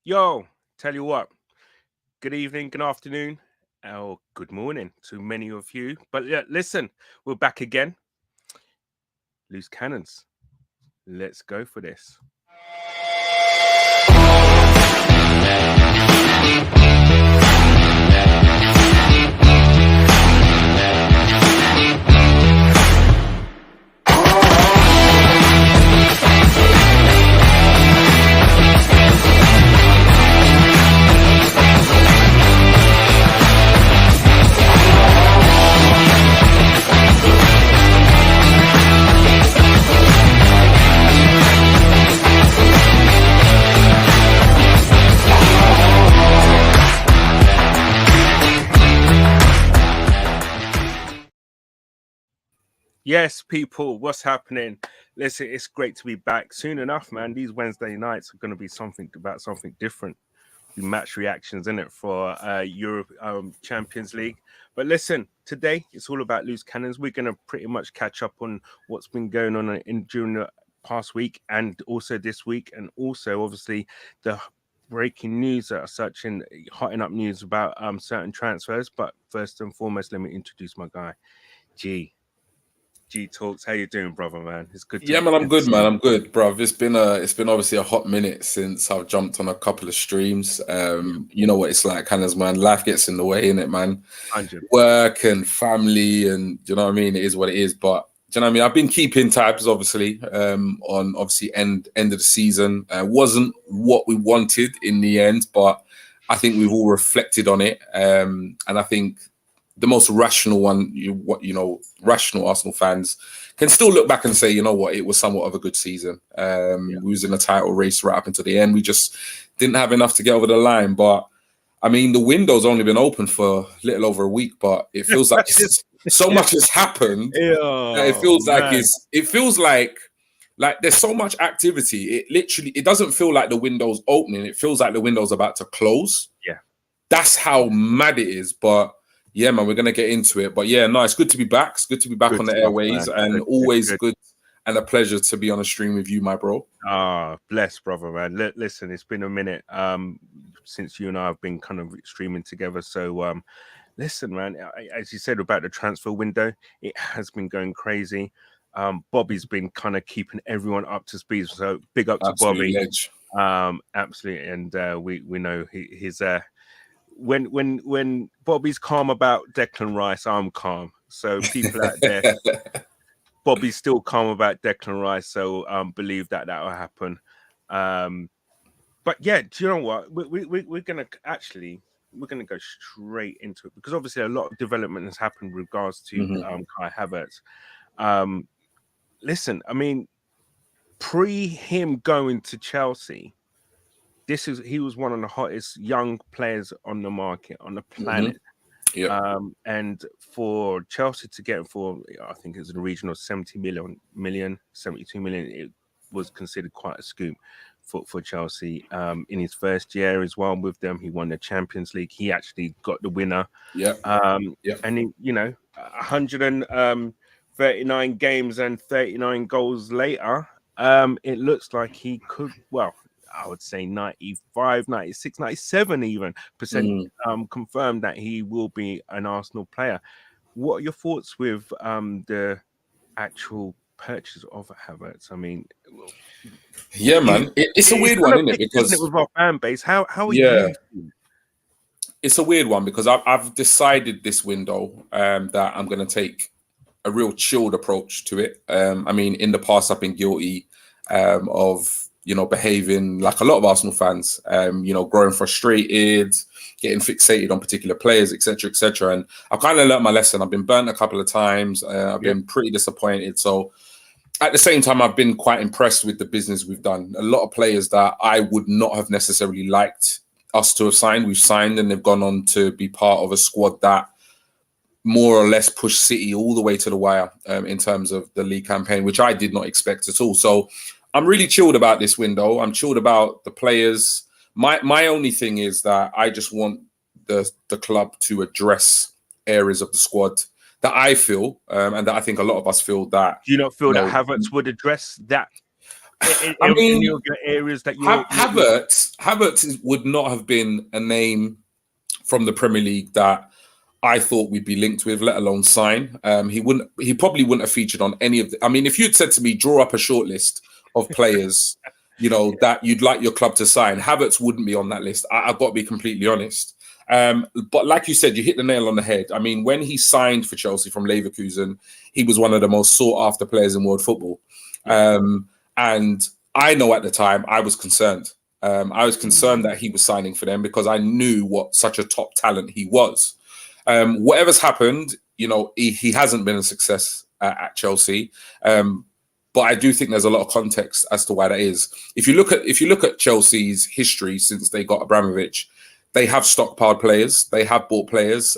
Yo, tell you what, good evening, good afternoon, or good morning to many of you. But yeah, listen, we're back again. Loose cannons. Let's go for this. Yes, people, what's happening? Listen, it's great to be back. Soon enough, man. These Wednesday nights are going to be something different. The match reactions in it for Europe Champions League. But listen, today it's all about loose cannons. We're going to pretty much catch up on what's been going on during the past week and also this week, and also obviously the breaking news that are such and hotting up news about certain transfers. But first and foremost, let me introduce my guy, GTalks. How you doing, brother, man? It's good. Yeah, man, I'm good, man. I'm good, bruv. It's been obviously a hot minute since I've jumped on a couple of streams. You know what it's like, Canners, man. Life gets in the way, innit, man? 100. Work and family, and you know what I mean. It is what it is. But do you know what I mean? I've been keeping tabs, obviously, on obviously end of the season. Wasn't what we wanted in the end, but I think we've all reflected on it, and I think the most rational one, rational Arsenal fans can still look back and say, you know what, it was somewhat of a good season. We was in a title race right up until the end. We just didn't have enough to get over the line. But I mean, the window's only been open for a little over a week, but it feels like so much has happened. It feels like there's so much activity. It doesn't feel like the window's opening. It feels like the window's about to close. Yeah, that's how mad it is. But yeah, man, we're going to get into it. But yeah, no, it's good to be back. It's good to be back on the airways, and always good and a pleasure to be on a stream with you, my bro. Bless, brother, man. Listen, it's been a minute since you and I have been kind of streaming together. So listen, man, as you said about the transfer window, it has been going crazy. Bobby's been kind of keeping everyone up to speed. So big up to Bobby. Absolutely. And we know he's when Bobby's calm about Declan Rice, I'm calm. So people out there, Bobby's still calm about Declan Rice. So believe that will happen. But yeah, do you know what? We're gonna go straight into it, because obviously a lot of development has happened with regards to Kai Havertz. Listen, I mean, pre him going to Chelsea, he was one of the hottest young players on the market, on the planet. And for Chelsea to get him for, I think it's in the region of 72 million, it was considered quite a scoop for Chelsea. In his first year as well with them, he won the Champions League. He actually got the winner. And he, 139 games and 39 goals later, it looks like he could, well, I would say 95, 96, 97 even percent confirmed that he will be an Arsenal player. What are your thoughts with the actual purchase of Havertz? I mean, yeah, man, it's a weird one, isn't it? Because with our fan base, how are you? It's a weird one because I've decided this window that I'm going to take a real chilled approach to it. I mean, in the past, I've been guilty of behaving like a lot of Arsenal fans, growing frustrated, getting fixated on particular players, etc., etc. And I've kind of learned my lesson. I've been burnt a couple of times. I've been pretty disappointed. So at the same time, I've been quite impressed with the business we've done. A lot of players that I would not have necessarily liked us to have signed, we've signed, and they've gone on to be part of a squad that more or less pushed City all the way to the wire in terms of the league campaign, which I did not expect at all. So I'm really chilled about this window. I'm chilled about the players. My only thing is that I just want the club to address areas of the squad that I feel and that I think a lot of us feel that. Do you not feel that Havertz would address that? I mean, in the areas that you're Havertz would not have been a name from the Premier League that I thought we'd be linked with, let alone sign. He probably wouldn't have featured on any of the. I mean, if you'd said to me, draw up a short list of players, that you'd like your club to sign, Havertz wouldn't be on that list. I've got to be completely honest. But like you said, you hit the nail on the head. I mean, when he signed for Chelsea from Leverkusen, he was one of the most sought after players in world football. And I know at the time I was concerned. I was concerned that he was signing for them because I knew what such a top talent he was. Whatever's happened, he hasn't been a success at Chelsea. But I do think there's a lot of context as to why that is. If you look at Chelsea's history since they got Abramovich, they have stockpiled players. They have bought players,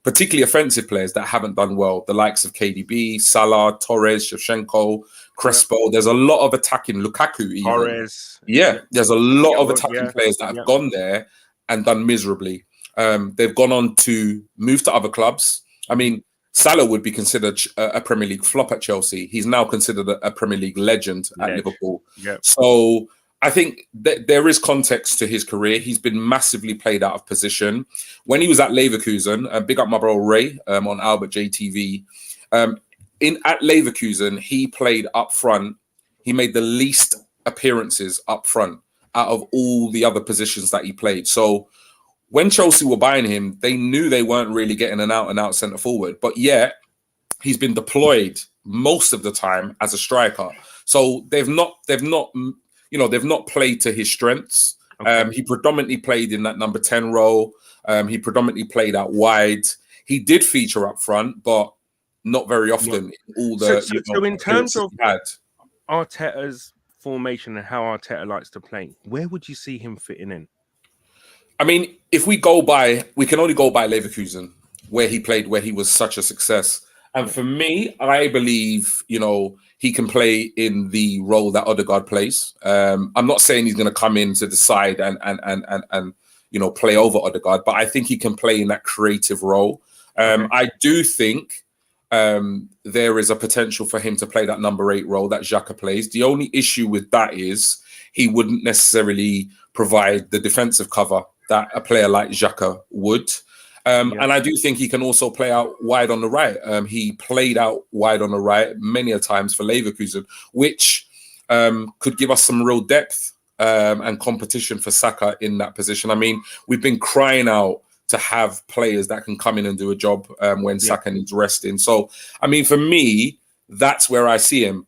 particularly offensive players that haven't done well. The likes of KDB, Salah, Torres, Shevchenko, Crespo. There's a lot of attacking Lukaku. Even. Torres. Yeah, there's a lot of attacking players that have gone there and done miserably. They've gone on to move to other clubs. I mean, Salah would be considered a Premier League flop at Chelsea. He's now considered a Premier League legend at Liverpool. Yep. So I think that there is context to his career. He's been massively played out of position. When he was at Leverkusen, big up my bro Ray on Albert JTV. At Leverkusen, he played up front. He made the least appearances up front out of all the other positions that he played. So when Chelsea were buying him, they knew they weren't really getting an out-and-out centre forward. But yet, he's been deployed most of the time as a striker. So they've not played to his strengths. Okay. He predominantly played in that number 10 role. He predominantly played out wide. He did feature up front, but not very often. So in terms of Arteta's formation and how Arteta likes to play, where would you see him fitting in? I mean, if we can only go by Leverkusen, where he played, where he was such a success. And for me, I believe, he can play in the role that Odegaard plays. I'm not saying he's going to come in to decide and play over Odegaard, but I think he can play in that creative role. I do think there is a potential for him to play that number 8 role that Xhaka plays. The only issue with that is he wouldn't necessarily provide the defensive cover that a player like Xhaka would. And I do think he can also play out wide on the right. He played out wide on the right many a times for Leverkusen, which could give us some real depth and competition for Saka in that position. I mean, we've been crying out to have players that can come in and do a job when Saka needs resting. So, I mean, for me, that's where I see him.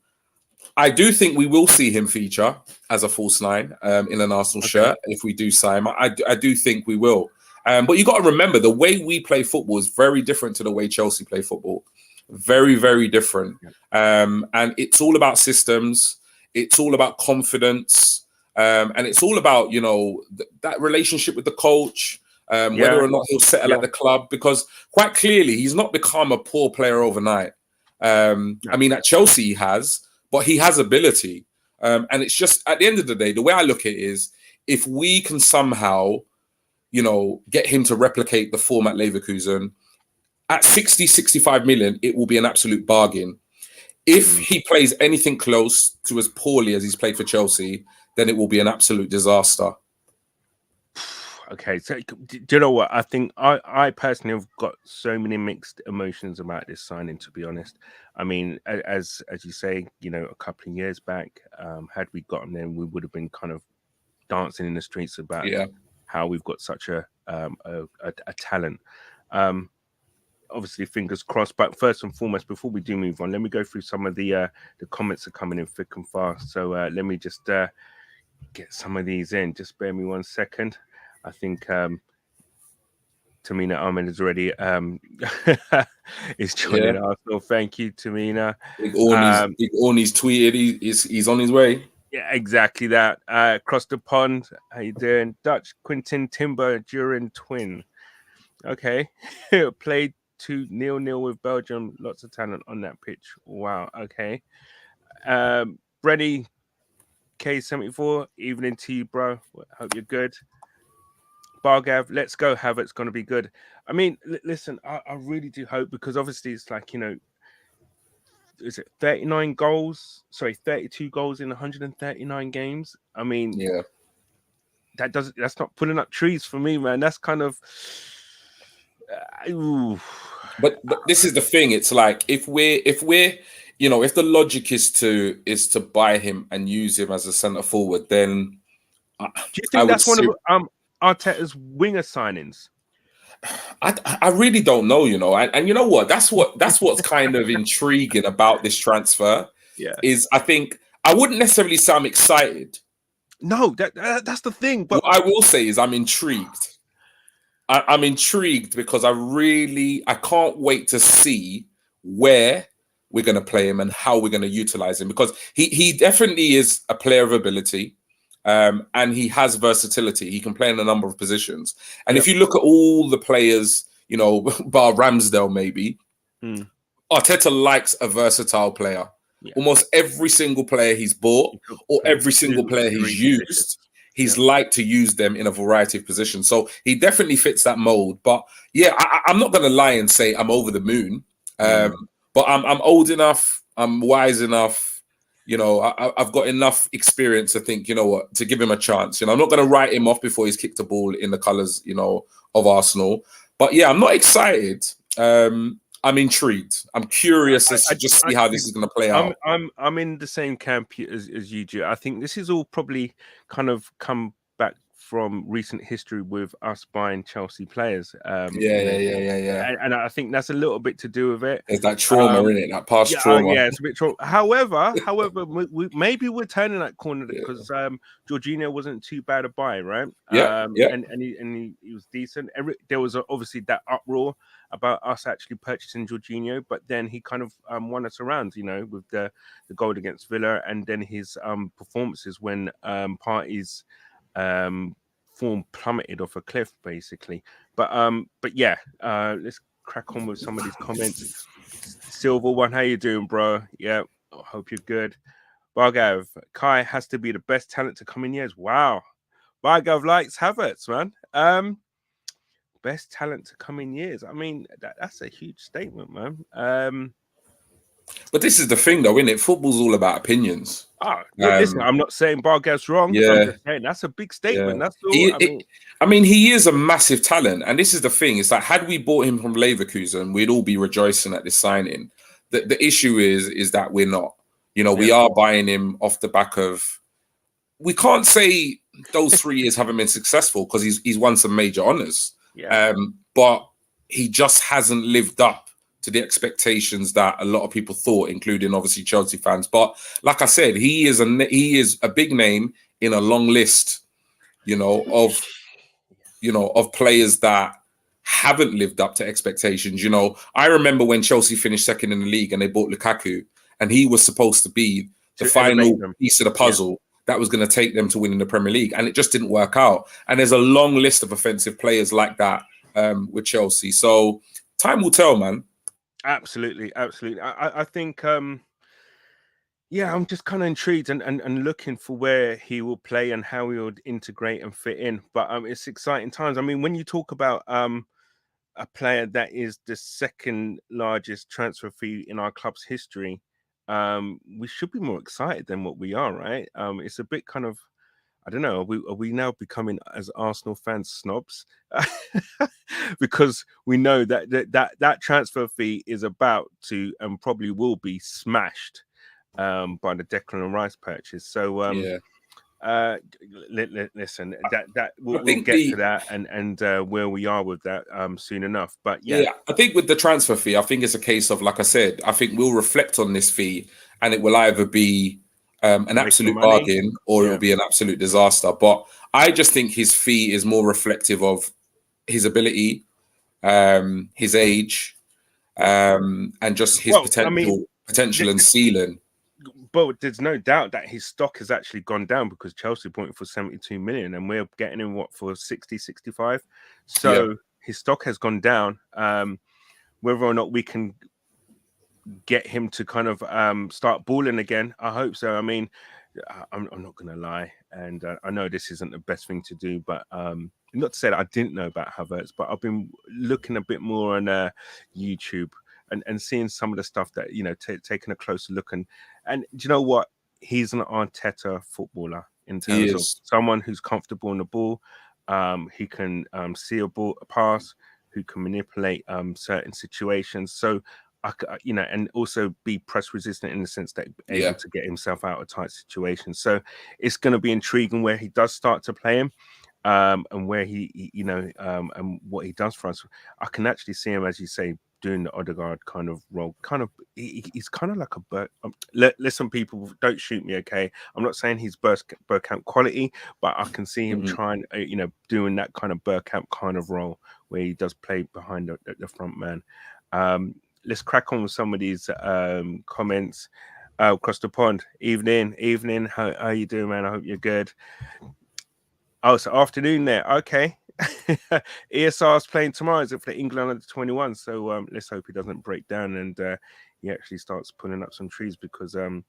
I do think we will see him feature as a false 9 in an Arsenal shirt if we do sign him. I do think we will. But you got to remember, the way we play football is very different to the way Chelsea play football. Very, very different. And it's all about systems. It's all about confidence. And it's all about, that relationship with the coach, whether or not he'll settle at the club. Because quite clearly, he's not become a poor player overnight. I mean, at Chelsea he has, but he has ability. And it's just, at the end of the day, the way I look at it is, if we can somehow, get him to replicate the form at Leverkusen, at 60, 65 million, it will be an absolute bargain. If he plays anything close to as poorly as he's played for Chelsea, then it will be an absolute disaster. Okay, so do you know what? I think I personally have got so many mixed emotions about this signing, to be honest. I mean, as you say, a couple of years back, had we gotten there, we would have been kind of dancing in the streets about how we've got such a talent. Obviously, fingers crossed. But first and foremost, before we do move on, let me go through some of the comments that are coming in thick and fast. So let me just get some of these in. Just bear me 1 second. I think Tamina Ahmed is already is joining Arsenal. Thank you, Tamina. Big Orny's tweeted he's on his way. Yeah, exactly that. Across the pond, how you doing? Dutch Quintin Timber during twin. Okay. Played 2-0 with Belgium. Lots of talent on that pitch. Wow. Okay. Brenny K74, evening to you, bro. Hope you're good. Bargav, let's go. Havertz going to be good. I mean, listen, I really do hope, because obviously it's like, is it 39 goals? Sorry, 32 goals in 139 games. I mean, yeah. That's not pulling up trees for me, man. That's kind of. Ooh. But this is the thing. It's like if we're if the logic is to buy him and use him as a centre forward, then do you think that's one of Arteta's winger signings? I really don't know, and you know what? That's what's kind of intriguing about this transfer. Yeah, is I think I wouldn't necessarily say I'm excited. No, that's the thing. But what I will say is I'm intrigued. I'm intrigued because I can't wait to see where we're going to play him and how we're going to utilize him, because he definitely is a player of ability, and he has versatility. He can play in a number of positions. And if you look at all the players, bar Ramsdale maybe, Arteta likes a versatile player. Yeah. Almost every single player he's bought or every single player he's used, he's liked to use them in a variety of positions. So he definitely fits that mold. But yeah, I'm not going to lie and say I'm over the moon. But I'm old enough. I'm wise enough. I've got enough experience to think, to give him a chance. I'm not going to write him off before he's kicked a ball in the colours, of Arsenal. But yeah, I'm not excited. I'm intrigued. I'm curious to just see how this is going to play out. I'm in the same camp as you do. I think this is all probably kind of come back from recent history with us buying Chelsea players. Yeah. And I think that's a little bit to do with it. There's that trauma in it, that past trauma. Yeah, it's a bit trauma. However, maybe we're turning that corner because Jorginho wasn't too bad a buy, right? Yeah. And he was decent. There was obviously that uproar about us actually purchasing Jorginho, but then he kind of won us around, with the goal against Villa, and then his performances when Partey's form plummeted off a cliff, basically. But yeah, let's crack on with some of these comments. Silver one, how you doing, bro? Yeah, I hope you're good. Bargav, Kai has to be the best talent to come in years. Wow. Bargav likes Havertz, man. Best talent to come in years. I mean, that's a huge statement, man. But this is the thing, though, isn't it? Football's all about opinions. Listen, I'm not saying Bargav's wrong. Yeah. I'm just saying that's a big statement. That's all. He is a massive talent. And this is the thing. It's like, had we bought him from Leverkusen, we'd all be rejoicing at this signing. The issue is that we're not. We are buying him off the back of... We can't say those 3 years haven't been successful because he's won some major honours. Yeah. But he just hasn't lived up to the expectations that a lot of people thought, including obviously Chelsea fans. But like I said, he is a big name in a long list, of players that haven't lived up to expectations. I remember when Chelsea finished second in the league and they bought Lukaku, and he was supposed to be the final piece of the puzzle that was going to take them to winning the Premier League, and it just didn't work out. And there's a long list of offensive players like that with Chelsea. So time will tell, man. Absolutely. I think, I'm just kind of intrigued and looking for where he will play and how he would integrate and fit in. But it's exciting times. I mean, when you talk about a player that is the second largest transfer fee in our club's history, we should be more excited than what we are, right? It's a bit kind of, I don't know, are we now becoming, as Arsenal fans, snobs? Because we know that transfer fee is about to and probably will be smashed by the Declan Rice purchase. So listen, that we'll get to that and where we are with that soon enough. But yeah, I think with the transfer fee, I think it's a case of, like I said, I think we'll reflect on this fee, and it will either be an absolute bargain or it will be an absolute disaster. But I just think his fee is more reflective of his ability, his age, and just his potential and ceiling. But there's no doubt that his stock has actually gone down because Chelsea pointed for 72 million and we're getting him for 60, 65. So his stock has gone down. Whether or not we can get him to kind of start balling again, I hope so. I mean, I'm not going to lie. And I know this isn't the best thing to do, but not to say that I didn't know about Havertz, but I've been looking a bit more on YouTube and seeing some of the stuff that taking a closer look, and do you know what? He's an Arteta footballer in terms of someone who's comfortable in the ball, who can see a pass, who can manipulate certain situations. So and also be press resistant in the sense that able to get himself out of tight situations. So it's going to be intriguing where he does start to play him, and where he and what he does for us. I can actually see him, as you say, doing the Odegaard kind of role. He's kind of like a listen, people, don't shoot me, okay? I'm not saying he's Bergkamp quality, but I can see him trying, doing that kind of Bergkamp kind of role where he does play behind the front man. Let's crack on with some of these comments. Across the pond. Evening. How you doing, man? I hope you're good. Oh, so afternoon there. Okay. ESR is playing tomorrow. Is it for the England under 21? So let's hope he doesn't break down and he actually starts pulling up some trees, because I'm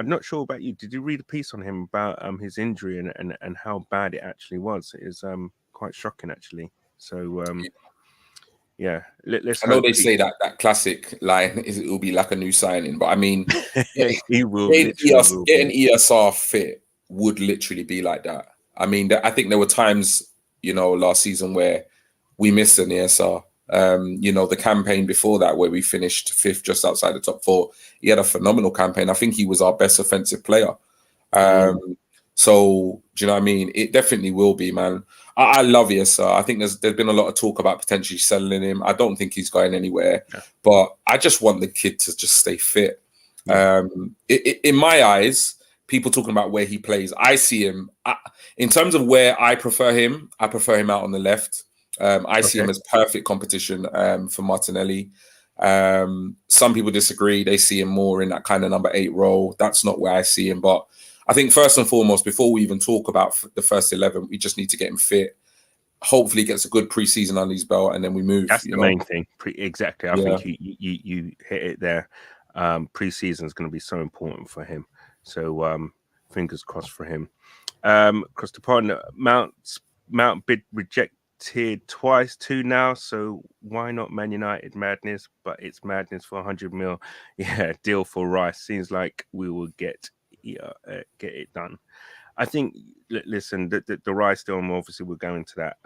not sure about you. Did you read a piece on him about his injury and how bad it actually was? It is quite shocking, actually. So yeah, let's. I know they say that classic line is it will be like a new signing, but I mean, he will. Getting ESR fit would literally be like that. I mean, I think there were times, last season where we missed an ESR. The campaign before that where we finished 5th, just outside the top 4. He had a phenomenal campaign. I think he was our best offensive player. So do you know what I mean? It definitely will be, man. I love ESR. I think there's been a lot of talk about potentially selling him. I don't think he's going anywhere, but I just want the kid to just stay fit. In my eyes, people talking about where he plays, I see him in terms of where I prefer him out on the left. I see him as perfect competition for Martinelli. Some people disagree. They see him more in that kind of number 8 role. That's not where I see him. But I think first and foremost, before we even talk about the first 11, we just need to get him fit. Hopefully gets a good preseason under his belt, and then we move. That's the main thing. Exactly. I think you hit it there. Preseason is going to be so important for him. So fingers crossed for him. Across the pond, Mount bid rejected twice, 2 now. So why not Man United? Madness, but it's madness for 100 mil. Yeah, deal for Rice. Seems like we will get it done. I think. Listen, the Rice deal. Obviously, we're going to that.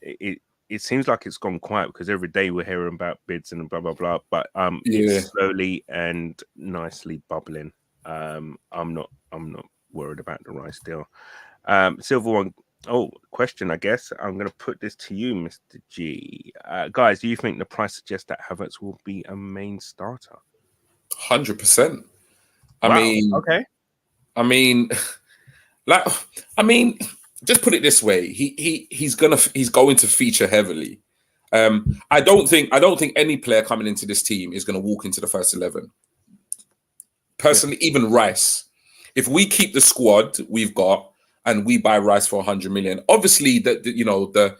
It seems like it's gone quiet because every day we're hearing about bids and blah blah blah. But it's slowly and nicely bubbling. I'm not worried about the Rice deal. Silver one. Oh, question. I guess I'm going to put this to you, Mr. G. Guys, do you think the price suggests that Havertz will be a main starter? 100%. I mean, just put it this way: he's going to feature heavily. I don't think any player coming into this team is going to walk into the first 11. Personally, even Rice. If we keep the squad we've got and we buy Rice for 100 million, obviously the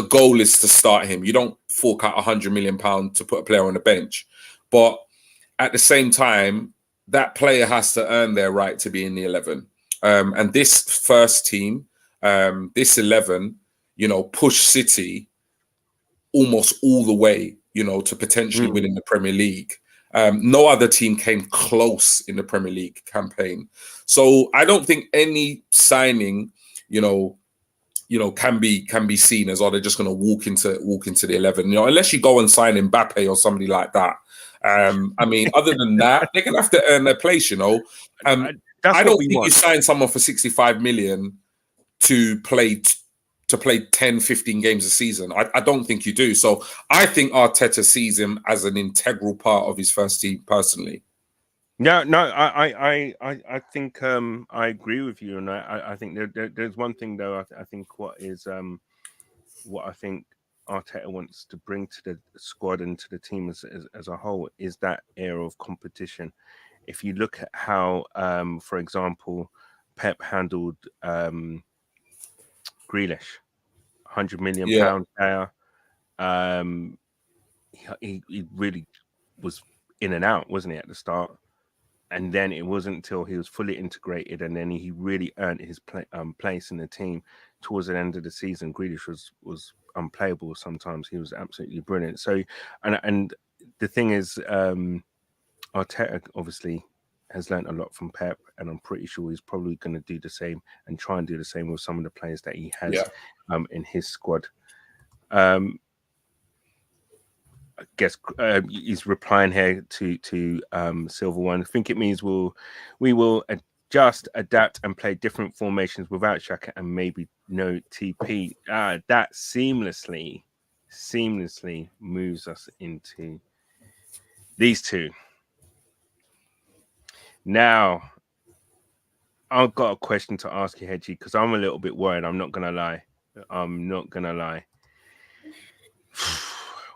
goal is to start him. You don't fork out 100 million pounds to put a player on the bench, but at the same time, that player has to earn their right to be in the 11. And this first team, this 11, push City almost all the way, to potentially winning the Premier League. No other team came close in the Premier League campaign. So I don't think any signing, can be seen as, they're just going to walk into the 11. Unless you go and sign Mbappe or somebody like that. I mean, other than that, they're going to have to earn their place. I don't think you sign someone for 65 million to play 10, 15 games a season. I don't think you do. So I think Arteta sees him as an integral part of his first team personally. No, I think I agree with you, and I think there's one thing though. I think what I think Arteta wants to bring to the squad and to the team as a whole is that air of competition. If you look at how, for example, Pep handled Grealish, £100 million player. He really was in and out, wasn't he, at the start? And then it wasn't until he was fully integrated, and then he really earned his place in the team towards the end of the season. Grealish was unplayable sometimes. He was absolutely brilliant. So, and the thing is, Arteta obviously has learned a lot from Pep, and I'm pretty sure he's probably going to do the same and try and do the same with some of the players that he has in his squad. I guess he's replying here to Silver One. I think it means we will adjust, adapt, and play different formations without Xhaka and maybe no TP. That seamlessly moves us into these two. Now, I've got a question to ask you, Hedgie, because I'm a little bit worried. I'm not gonna lie.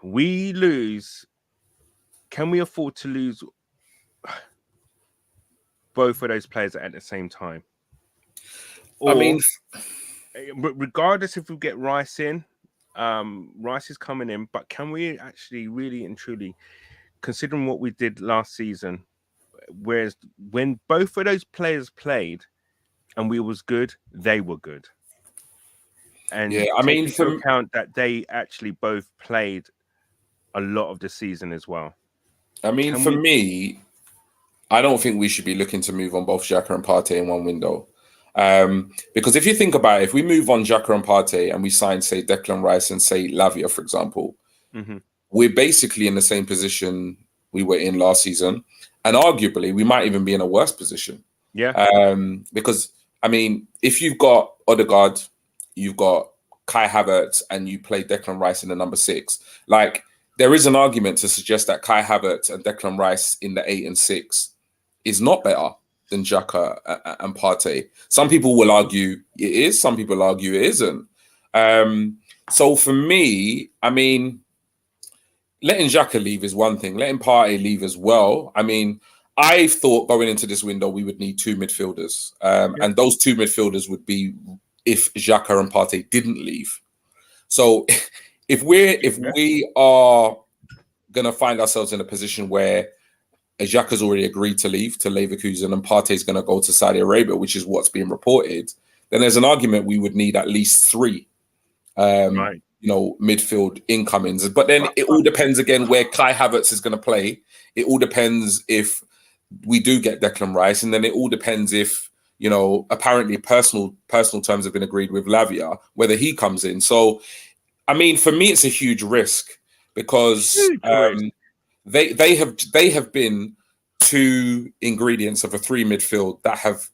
We lose. Can we afford to lose both of those players at the same time? Or, regardless if we get Rice in, Rice is coming in, but can we actually really and truly, considering what we did last season, whereas when both of those players played and we was good, they were good. And take into account that they actually both played a lot of the season as well. I mean, for me, I don't think we should be looking to move on both Xhaka and Partey in one window. Because if you think about it, if we move on Xhaka and Partey and we sign, say, Declan Rice and, say, Lavia, for example, we're basically in the same position we were in last season. And arguably, we might even be in a worse position. Yeah. Because, I mean, if you've got Odegaard, you've got Kai Havertz, and you play Declan Rice in the number 6, like, there is an argument to suggest that Kai Havertz and Declan Rice in the 8 and 6 is not better than Xhaka and Partey. Some people will argue it is. Some people argue it isn't. So for me, I mean, letting Xhaka leave is one thing. Letting Partey leave as well. I mean, I thought going into this window we would need 2 midfielders, and those 2 midfielders would be if Xhaka and Partey didn't leave. So if we are going to find ourselves in a position where Xhaka's already agreed to leave to Leverkusen and Partey's going to go to Saudi Arabia, which is what's being reported, then there's an argument we would need at least 3, midfield incomings. But then it all depends again where Kai Havertz is going to play. It all depends if we do get Declan Rice, and then it all depends if, apparently personal terms have been agreed with Lavia, whether he comes in. So, I mean, for me, it's a huge risk because they have been 2 ingredients of a 3 midfield that have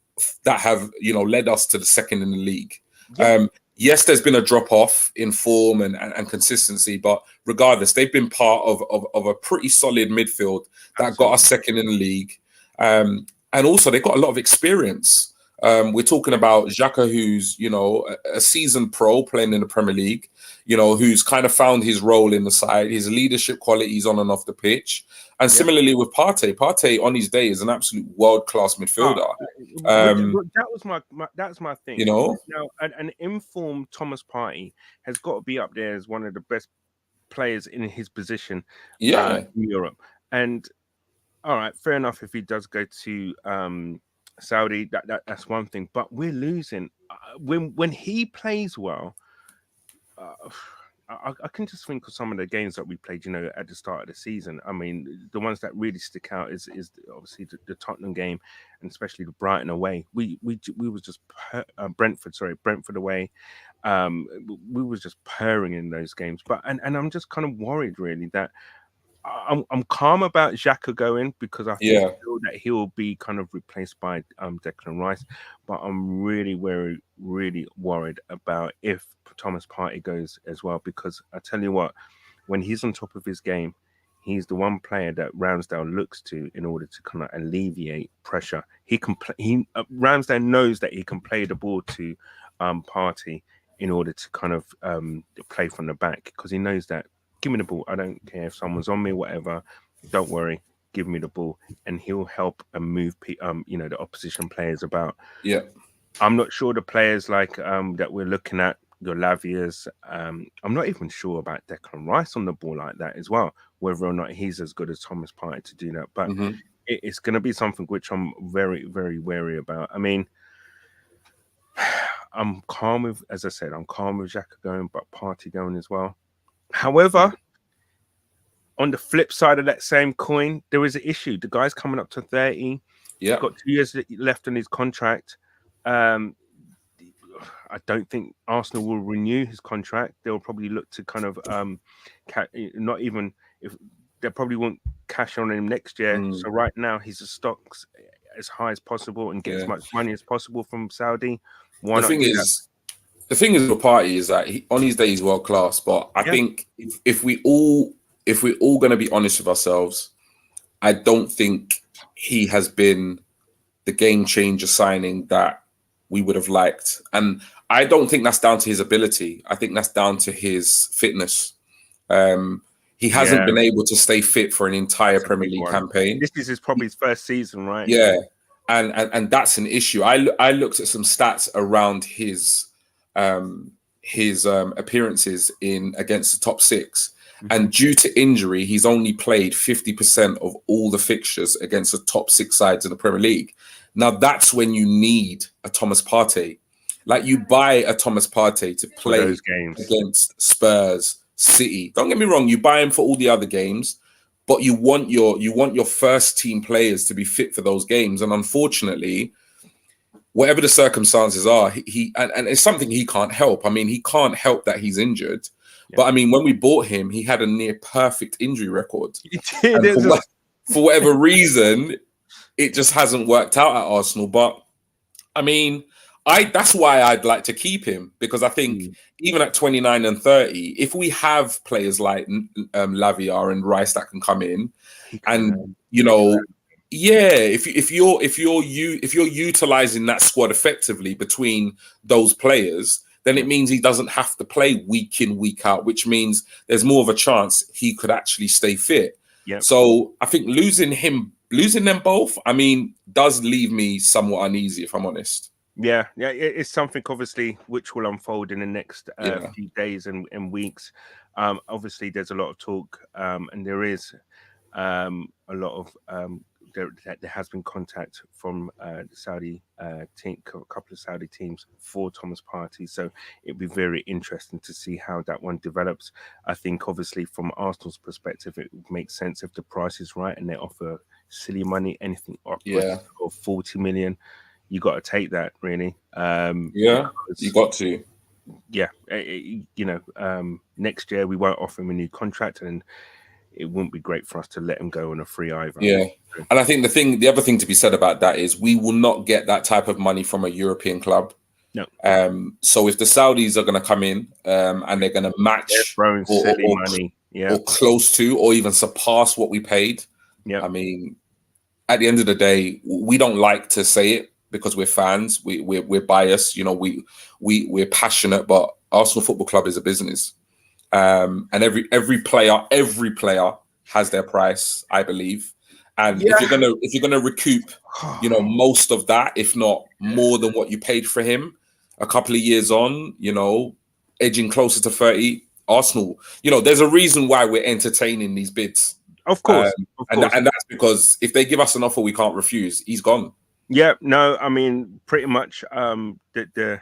led us to the 2nd in the league. Yes, there's been a drop off in form and consistency, but regardless, they've been part of a pretty solid midfield that got us 2nd in the league, and also they've got a lot of experience. We're talking about Xhaka, who's, a seasoned pro playing in the Premier League, who's kind of found his role in the side, his leadership qualities on and off the pitch. And similarly with Partey. Partey on his day is an absolute world-class midfielder. That's my thing. Now, an informed Thomas Partey has got to be up there as one of the best players in his position in Europe. And all right, fair enough if he does go to Saudi, that's one thing, but we're losing when he plays well. I can just think of some of the games that we played, at the start of the season. I mean, the ones that really stick out is obviously the Tottenham game, and especially the Brighton away. We was just Brentford away. We was just purring in those games, but and I'm just kind of worried really that. I'm calm about Xhaka going because I feel that he will be kind of replaced by Declan Rice, but I'm really worried about if Thomas Partey goes as well, because I tell you what, when he's on top of his game, he's the one player that Ramsdale looks to in order to kind of alleviate pressure. Ramsdale knows that he can play the ball to Partey in order to kind of play from the back, because he knows that. Give me the ball. I don't care if someone's on me, whatever. Don't worry. Give me the ball, and he'll help and move, the opposition players about. Yeah, I'm not sure the players like that we're looking at, the Lavias. I'm not even sure about Declan Rice on the ball like that as well. Whether or not he's as good as Thomas Partey to do that, but it's going to be something which I'm very, very wary about. I mean, I'm calm with, as I said, I'm calm with Xhaka going, but Partey going as well. However, on the flip side of that same coin, there is an issue. The guy's coming up to 30. Yeah, He's got 2 years left on his contract. I don't think Arsenal will renew his contract. They'll probably look to kind of not even if they probably won't cash on him next year. So right now he's a stocks as high as possible and get as much money as possible from Saudi. Why the not thing do is, the thing is with Partey is that on his day he's world class. But I think if we're all going to be honest with ourselves, I don't think he has been the game changer signing that we would have liked. And I don't think that's down to his ability. I think that's down to his fitness. He hasn't been able to stay fit for an entire Premier League campaign. This is probably his first season, right? Yeah. And that's an issue. I looked at some stats around his appearances against the top six. And due to injury, he's only played 50% of all the fixtures against the top six sides in the Premier League. Now, that's when you need a Thomas Partey. Like, you buy a Thomas Partey to play those games against Spurs, City. Don't get me wrong, you buy him for all the other games, but you want your first team players to be fit for those games. And unfortunately, whatever the circumstances are, and it's something he can't help. I mean, he can't help that he's injured. Yeah. But I mean, when we bought him, he had a near perfect injury record. For whatever reason, it just hasn't worked out at Arsenal. But I mean, that's why I'd like to keep him, because I think even at 29 and 30, if we have players like Lavia and Rice that can come in, and if you're utilizing that squad effectively between those players, then it means he doesn't have to play week in, week out, which means there's more of a chance he could actually stay fit. Yep. So I think losing them both, I mean, does leave me somewhat uneasy, if I'm honest. Yeah, it's something obviously which will unfold in the next few days and weeks. Obviously, there's a lot of talk, and there is a lot of there has been contact from the Saudi team, a couple of Saudi teams for Thomas Partey. So it'll be very interesting to see how that one develops. I think obviously from Arsenal's perspective, it makes sense if the price is right and they offer silly money, anything upwards of 40 million. You got to take that, really. You got to. Yeah, next year we won't offer him a new contract, and it wouldn't be great for us to let him go on a free either. Yeah, and I think the other thing to be said about that is we will not get that type of money from a European club. No. So if the Saudis are going to come in and they're going to match or money, or close to, or even surpass what we paid, I mean, at the end of the day, we don't like to say it, because we're fans, we're biased, we're passionate, but Arsenal Football Club is a business, and every player has their price, I believe. And if you're gonna recoup, most of that, if not more than what you paid for him, a couple of years on, edging closer to 30, Arsenal, there's a reason why we're entertaining these bids. Of course, and that's because if they give us an offer we can't refuse, he's gone. Yeah, no, I mean, pretty much the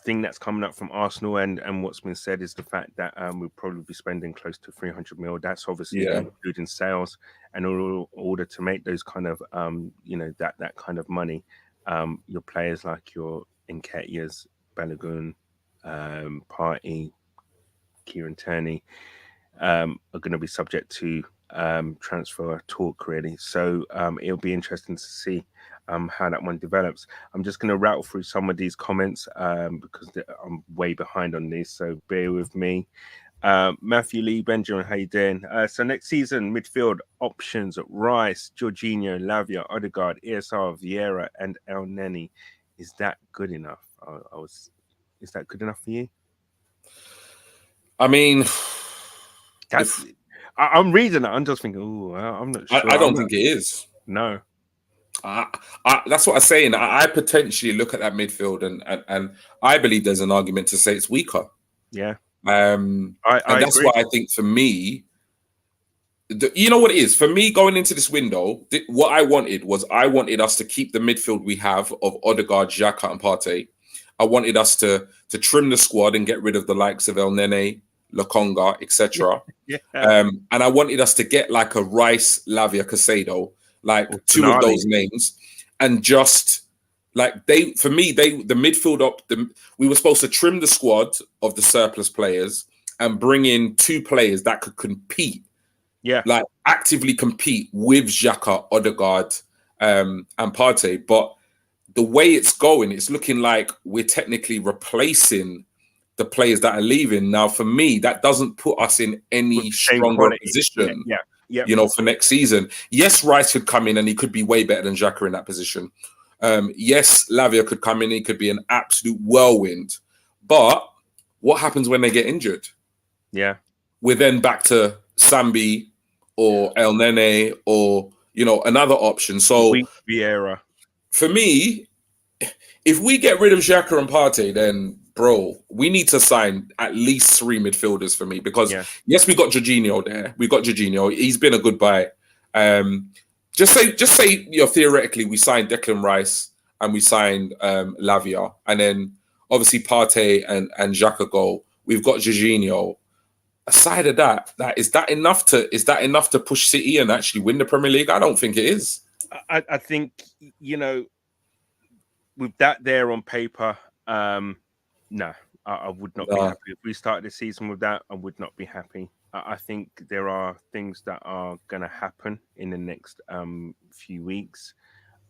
thing that's coming up from Arsenal and what's been said is the fact that we'll probably be spending close to 300 mil. That's obviously including sales, and in order to make those kind of that kind of money, your players like your Nketiahs, Balogun, Partey, Kieran Tierney are going to be subject to transfer talk, really. So it'll be interesting to see how that one develops. I'm just going to rattle through some of these comments because I'm way behind on these, so bear with me. Matthew Lee, Benjamin, how you doing? So next season, midfield options: Rice, Jorginho, Lavia, Odegaard, ESR, Vieira, and El Neni. Is that good enough? Is that good enough for you? I mean, I'm reading it. I'm just thinking, I'm not sure. I don't think it is. No. That's what I'm saying. I potentially look at that midfield and I believe there's an argument to say it's weaker. Yeah. And that's agree. why I think for me, You know what it is for me going into this window. What I wanted us to keep the midfield we have of Odegaard, Xhaka, and Partey. I wanted us to trim the squad and get rid of the likes of El Nene, Lokonga, etc. Yeah. And I wanted us to get like a Rice, Lavia, Casado, like two of those names, and just like the midfield up. We were supposed to trim the squad of the surplus players and bring in 2 players that could compete. Yeah, like actively compete with Xhaka, Odegaard, and Partey. But the way it's going, it's looking like we're technically replacing the players that are leaving. Now, for me, that doesn't put us in any stronger position. Yeah. You know, for next season. Yes, Rice could come in and he could be way better than Xhaka in that position. Yes, Lavia could come in, he could be an absolute whirlwind. But what happens when they get injured? Yeah. We're then back to Sambi or El Nene or, you know, another option. So Vieira. For me, if we get rid of Xhaka and Partey, then bro, we need to sign at least 3 midfielders for me because yes, we got Jorginho there. We got Jorginho. He's been a good buy. Just say, you know, theoretically we signed Declan Rice and we signed Lavia, and then obviously Partey and Xhaka go. We've got Jorginho. Aside of that, is that enough to push City and actually win the Premier League? I don't think it is. I think, you know, with that there on paper, no, I would not be happy. If we started the season with that, I would not be happy. I think there are things that are going to happen in the next few weeks.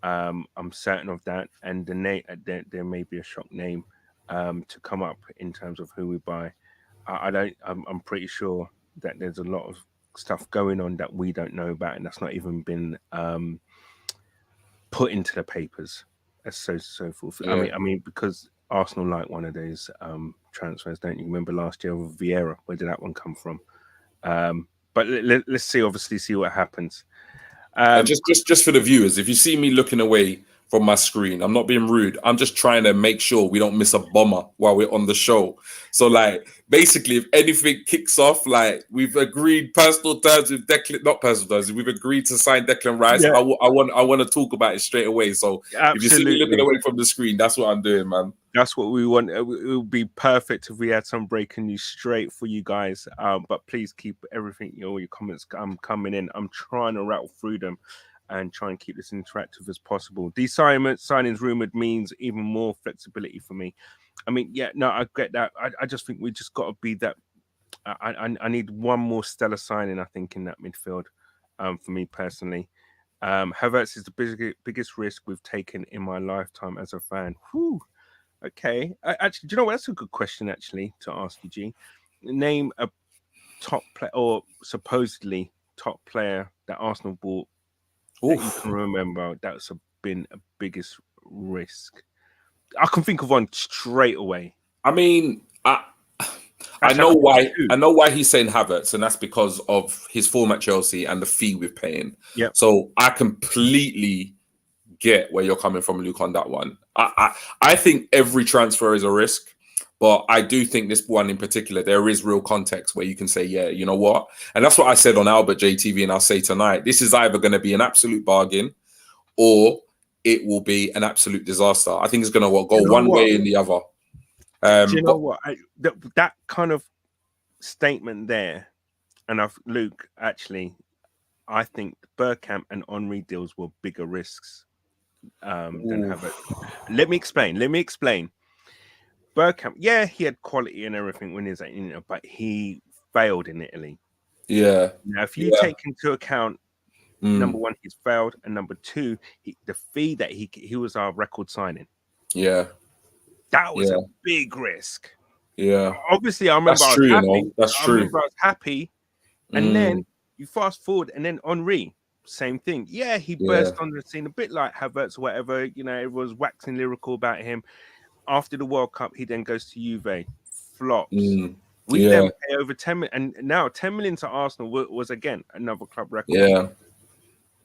I'm certain of that, and there may be a shock name to come up in terms of who we buy. I'm pretty sure that there's a lot of stuff going on that we don't know about, and that's not even been put into the papers as so forth. Yeah. I mean, because Arsenal like one of those transfers, don't you? Remember last year with Vieira? Where did that one come from? But let's see what happens. Just for the viewers, if you see me looking away from my screen, I'm not being rude. I'm just trying to make sure we don't miss a bomber while we're on the show. So, like, basically, if anything kicks off, like, we've agreed personal terms with Declan, not personal terms, we've agreed to sign Declan Rice. Yeah. I want to talk about it straight away. So, If you see me looking away from the screen, that's what I'm doing, man. That's what we want. It would be perfect if we had some breaking news straight for you guys. But please keep everything, your comments coming in. I'm trying to rattle through them and try and keep this interactive as possible. These signings rumored means even more flexibility for me. I mean, yeah, no, I get that. I just think we just got to be that. I need one more stellar signing, I think, in that midfield for me personally. Havertz is the biggest risk we've taken in my lifetime as a fan. Whew. Okay. Actually, do you know what? That's a good question, actually, to ask you, G. Name a top player or supposedly top player that Arsenal bought that you can remember that's been a biggest risk. I can think of one straight away. I mean, I know why he's saying Havertz, and that's because of his form at Chelsea and the fee we're paying. Yeah. So I completely get where you're coming from, Luke, on that one. I think every transfer is a risk, but I do think this one in particular, there is real context where you can say, yeah, you know what? And that's what I said on Albert JTV, and I'll say tonight, this is either going to be an absolute bargain or it will be an absolute disaster. I think it's going to go one way and the other. Do you know what? That kind of statement there, and Luke, actually, I think Bergkamp and Henry deals were bigger risks than Havertz. Let me explain. Bergkamp, yeah, he had quality and everything when he was at, but he failed in Italy. Yeah. Now, if you take into account, number one, he's failed, and number two, the fee that he was our record signing. Yeah. That was a big risk. Yeah. Obviously, I remember I was happy. And then you fast forward, and then Henry, same thing. Yeah, he burst on the scene a bit like Havertz or whatever. You know, it was waxing lyrical about him. After the World Cup, he then goes to Juve, flops. We then pay over 10 million, and now 10 million to Arsenal was again another club record. Yeah.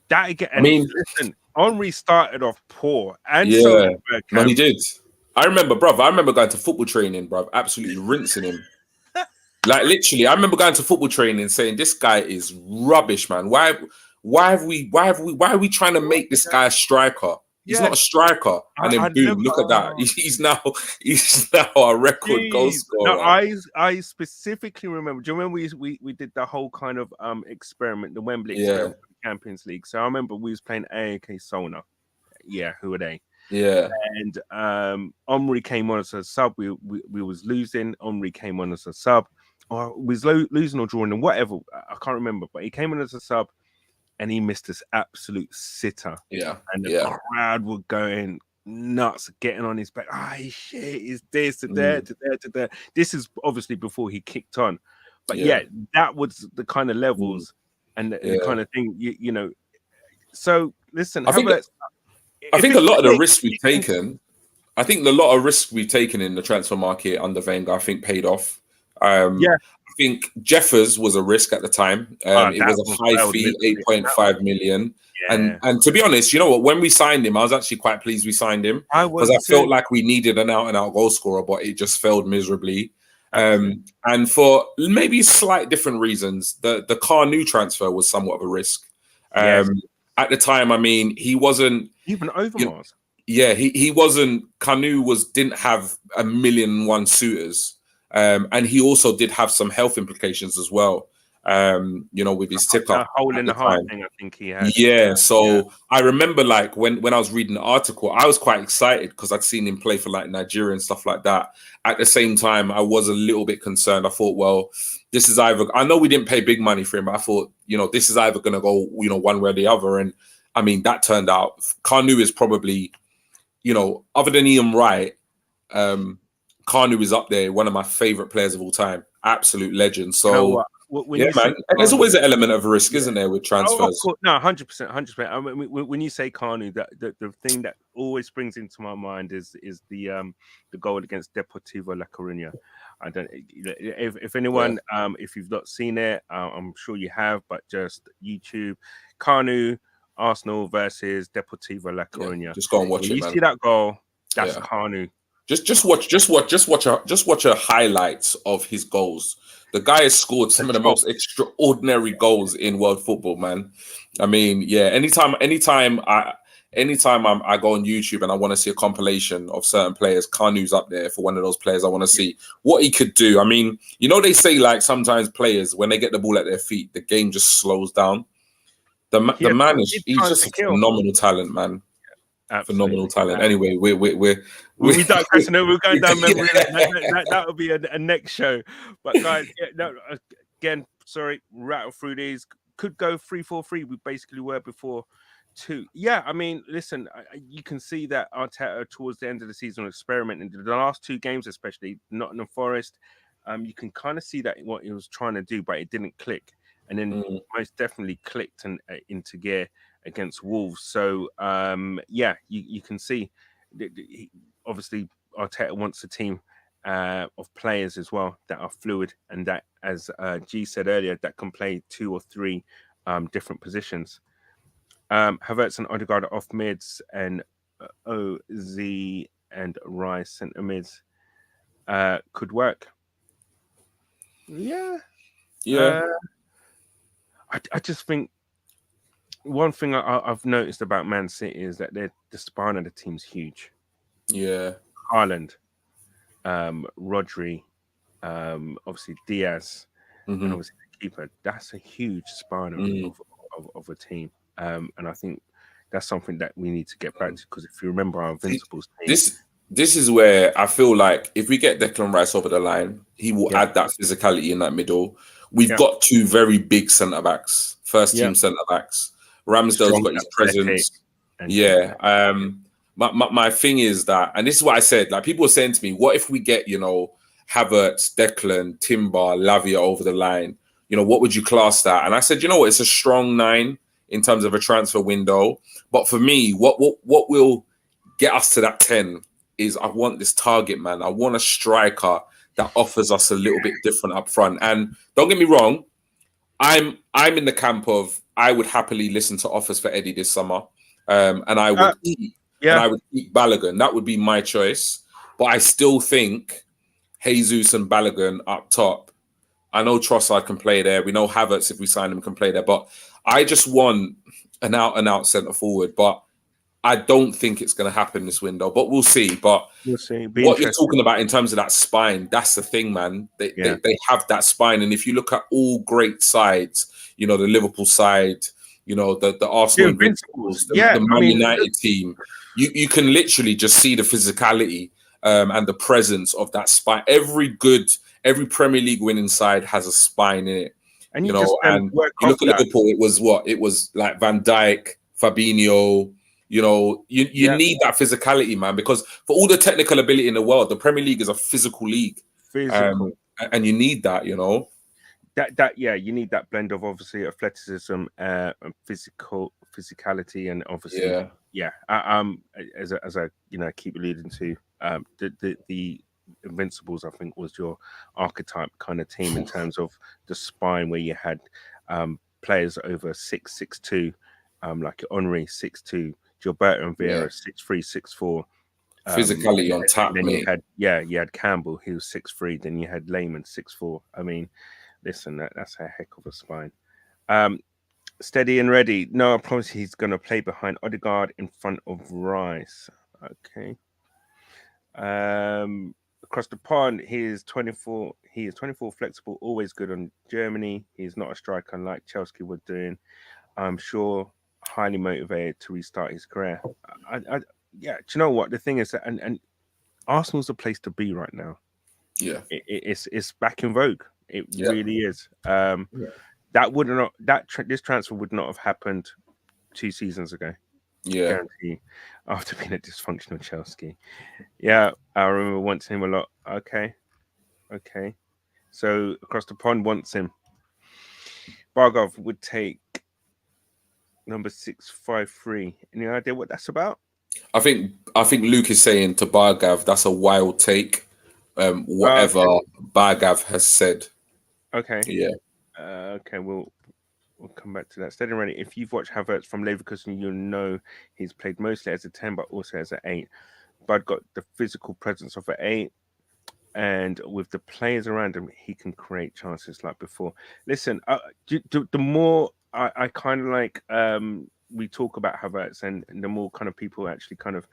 That again. I mean, listen, Henry started off poor, and so Bergkamp. No, he did. I remember going to football training, bruv, absolutely rinsing him. Like literally, I remember going to football training and saying, "This guy is rubbish, man. Why are we trying to make this guy a striker? He's Yeah, not a striker." And then I boom, never. look at that. He's now a record goal Jeez. No, scorer. I specifically remember. Do you remember we did the whole kind of experiment, the Wembley Yeah, experiment for the Champions League? So I remember we was playing AAK Solna. Yeah, who are they? yeah, And Armoury came on as a sub. We was losing. Armoury came on as a sub, or we was losing or drawing, and whatever. I can't remember, but he came on as a sub, and he missed this absolute sitter. yeah, And the crowd were going nuts, getting on his back. Ah, shit, is this to there to there to there. This is obviously before he kicked on, but yeah, that was the kind of levels and the kind of thing. You know. So listen, I think a lot of the risks we've taken. I think the lot of risks we've taken in the transfer market under Wenger, I think, paid off. I think Jeffers was a risk at the time. It was a high fee, 8.5 million. Yeah. And to be honest, you know what? When we signed him, I was actually quite pleased we signed him because I felt like we needed an out-and-out goal scorer, but it just failed miserably. And for maybe slight different reasons, the Carnu transfer was somewhat of a risk. At the time, I mean, he wasn't even Overmars. He wasn't. Carnu didn't have 1,000,001 suitors. And he also did have some health implications as well, you know, with his tip up. Hole in the heart thing, I think he had. Yeah, so I remember like when I was reading the article, I was quite excited because I'd seen him play for like Nigeria and stuff like that. At the same time, I was a little bit concerned. I thought, well, this is either, I know we didn't pay big money for him, but I thought, you know, this is either going to go, you know, one way or the other. And I mean, that turned out, Carnu is probably, you know, other than Ian Wright, Carnu is up there, one of my favorite players of all time, absolute legend. So, man, and there's always an element of risk, isn't there, with transfers? Oh, no, 100%, 100%. I mean, when you say Carnu, the thing that always springs into my mind is the goal against Deportivo La Coruña. I don't, if anyone, if you've not seen it, I'm sure you have, but just YouTube, Carnu, Arsenal versus Deportivo La Coruña. Yeah, just go and watch it, you man. See that goal? That's Carnu. Just watch a highlights of his goals. The guy has scored some of the most extraordinary goals in world football, man. I mean, yeah. Anytime I go on YouTube and I want to see a compilation of certain players, Carnu's up there for one of those players I want to see what he could do. I mean, you know, they say like sometimes players when they get the ball at their feet, the game just slows down. The man he's just a phenomenal talent, man. Absolutely. Phenomenal talent. Anyway, we don't question it. We're going down memory. That would be a next show. But guys, again, sorry, rattle through these. Could go 3-4-3. We basically were before 2. Yeah, I mean, listen, you can see that Arteta towards the end of the season experimenting. The last 2 games, especially Nottingham Forest, you can kind of see that what he was trying to do, but it didn't click. And then most definitely clicked into gear against Wolves. So you can see obviously Arteta wants a team of players as well that are fluid and that, as G said earlier, that can play 2 or 3 different positions. Havertz and Odegaard off mids and OZ and Rice centre mids could work. Yeah. I just think one thing I've noticed about Man City is that the spine of the team's huge. Yeah. Haaland, Rodri, obviously Diaz, and obviously the keeper. That's a huge spine of a team. And I think that's something that we need to get back to, because if you remember our Invincibles team. This is where I feel like if we get Declan Rice over the line, he will add that physicality in that middle. We've got 2 very big centre-backs, first-team centre-backs. Ramsdale's got his presence. My thing is that, and this is what I said, like people were saying to me, what if we get, you know, Havertz, Declan, Timber, Lavia over the line? You know, what would you class that? And I said, you know what, it's a strong 9 in terms of a transfer window. But for me, what will get us to that 10 is I want this target man. I want a striker that offers us a little bit different up front. And don't get me wrong, I'm in the camp of I would happily listen to offers for Eddie this summer, and I would keep Balogun. That would be my choice. But I still think Jesus and Balogun up top I know Trossard can play there. We know Havertz, if we sign him, can play there. But I just want an out-and-out centre forward. But I don't think it's going to happen this window. But we'll see. But we'll see. What you're talking about in terms of that spine, that's the thing, man. They have that spine. And if you look at all great sides, you know, the Liverpool side, you know, the Arsenal Invincibles, the Man United team, you can literally just see the physicality and the presence of that spine. Every Premier League winning side has a spine in it. And you look at Liverpool, it was like Van Dijk, Fabinho. You know, you need that physicality, man, because for all the technical ability in the world, the Premier League is a physical league. And you need that, you know. You need that blend of obviously athleticism and physicality, and obviously as I keep alluding to, the Invincibles, I think, was your archetype kind of team in terms of the spine, where you had players over 6'2", like Armoury 6'2", Gilberto and Vieira 6'3", 6'4". Physicality on tap, mate. You had Campbell, he was 6'3". Then you had Lehman 6'4". I mean, listen, that's a heck of a spine. Steady and ready. No, I promise he's going to play behind Odegaard in front of Rice. Okay. Across the pond, he is 24. He is 24, flexible, always good on Germany. He's not a striker like Chelsea were doing. I'm sure highly motivated to restart his career. Do you know what the thing is? And Arsenal's the place to be right now. Yeah, it's back in vogue. It really is. This transfer would not have happened 2 seasons ago. Yeah, guarantee, after being a dysfunctional Chelsea. Yeah, I remember wanting him a lot. Okay. So across the pond wants him. Bargov would take number 653. Any idea what that's about? I think Luke is saying to Bargav, that's a wild take. Whatever Bargav has said. Okay. Yeah. Okay. We'll come back to that. Steady and ready. If you've watched Havertz from Leverkusen, you'll know he's played mostly as a 10, but also as an 8. But got the physical presence of an 8. And with the players around him, he can create chances like before. Listen, the more I kind of like we talk about Havertz, and the more kind of people actually kind of